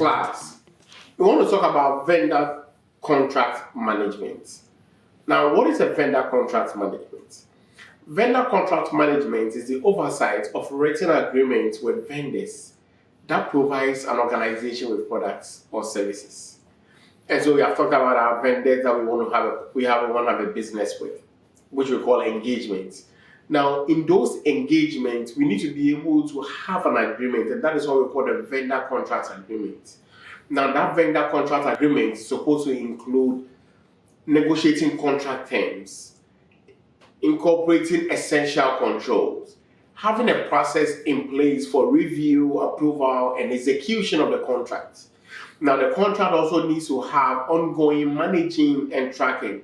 class, we want to talk about vendor contract management. Now, what is a vendor contract management? Vendor contract management is the oversight of written agreements with vendors that provides an organization with products or services. And so we have talked about our vendors that we want to have a business with, which we call engagements. Now, in those engagements, we need to be able to have an agreement, and that is what we call the vendor contract agreement. Now, that vendor contract agreement is supposed to include negotiating contract terms, incorporating essential controls, having a process in place for review, approval, and execution of the contract. Now, the contract also needs to have ongoing managing and tracking.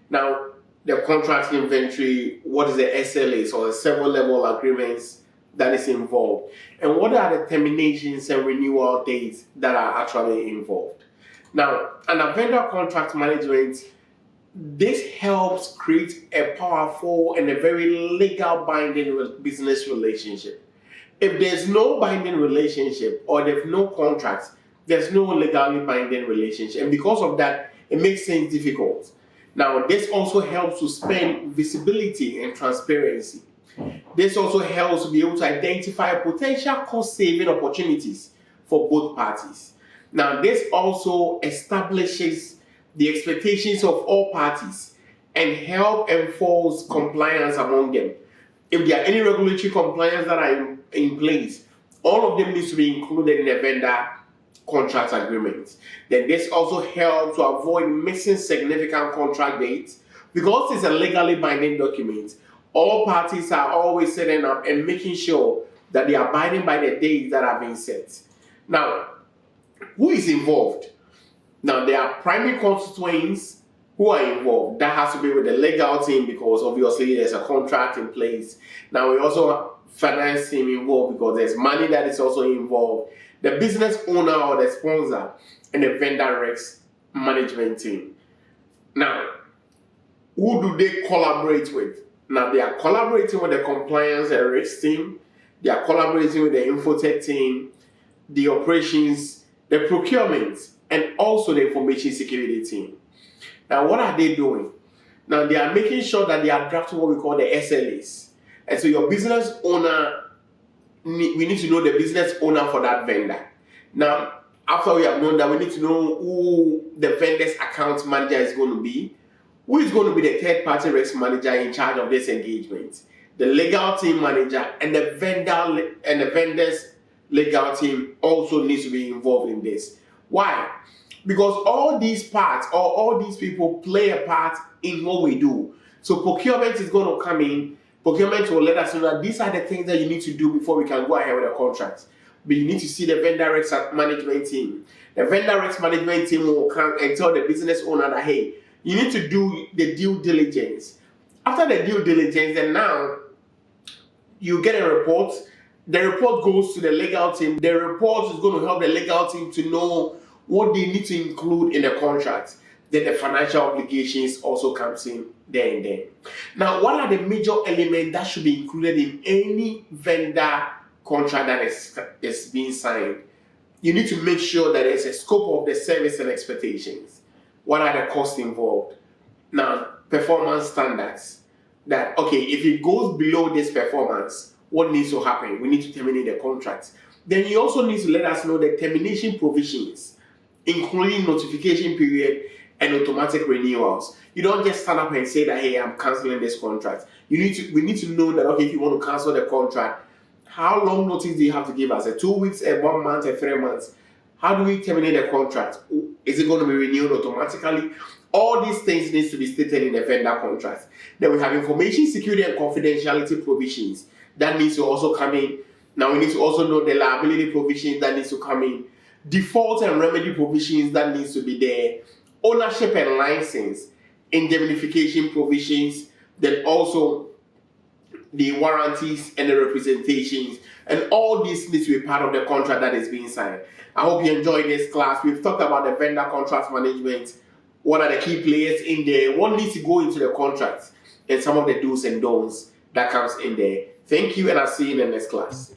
Now, the contract inventory, what is the SLAs or the several level agreements that is involved, and what are the terminations and renewal dates that are actually involved. Now, under vendor contract management, this helps create a powerful and a very legal binding business relationship. If there's no binding relationship or there's no contract, there's no legally binding relationship. And because of that, it makes things difficult. Now, this also helps to spend visibility and transparency. This also helps to be able to identify potential cost-saving opportunities for both parties. Now, this also establishes the expectations of all parties and help enforce compliance among them. If there are any regulatory compliance that are in place, all of them needs to be included in a vendor contract agreement. Then this also helps to avoid missing significant contract dates. Because it's a legally binding document, all parties are always setting up and making sure that they are abiding by the dates that have been set. Now, who is involved? Now, there are primary constituents who are involved. That has to be with the legal team because obviously there's a contract in place. Now, we also have finance team involved because there's money that is also involved. The business owner or the sponsor, and the vendor risk management team. Now, who do they collaborate with? Now, they are collaborating with the compliance and risk team. They are collaborating with the infotech team, the operations, the procurement, and also the information security team. Now, what are they doing? Now, they are making sure that they are drafting what we call the SLAs. And so your business owner, we need to know the business owner for that vendor. Now, after we have known that, we need to know who the vendor's account manager is going to be, who is going to be the third-party risk manager in charge of this engagement, the legal team manager, and the vendor's legal team also needs to be involved in this. Why? Because all these parts or all these people play a part in what we do. So procurement is going to come in. Procurement will let us know that these are the things that you need to do before we can go ahead with a contract. But you need to see the vendor risk management team. The vendor risk management team will come and tell the business owner that, hey, you need to do the due diligence. After the due diligence, then now you get a report. The report goes to the legal team. The report is going to help the legal team to know what they need to include in the contract. Then the financial obligations also comes in there and then. Now, what are the major elements that should be included in any vendor contract that is being signed? You need to make sure that there's a scope of the service and expectations. What are the costs involved? Now, performance standards. That, okay, if it goes below this performance, what needs to happen? We need to terminate the contract. Then you also need to let us know the termination provisions, including notification period and automatic renewals. You don't just stand up and say that, hey, I'm canceling this contract. We need to know that, okay, if you want to cancel the contract, how long notice do you have to give us? 2 weeks, 1 month, 3 months? How do we terminate the contract? Is it going to be renewed automatically? All these things need to be stated in the vendor contract. Then we have information security and confidentiality provisions. That needs to also come in. Now we need to also know the liability provisions that needs to come in. Default and remedy provisions that needs to be there. Ownership and license, indemnification provisions, then also the warranties and the representations, and all this needs to be part of the contract that is being signed. I hope you enjoyed this class. We've talked about the vendor contract management, what are the key players in there, what needs to go into the contract, and some of the do's and don'ts that comes in there. Thank you, and I'll see you in the next class.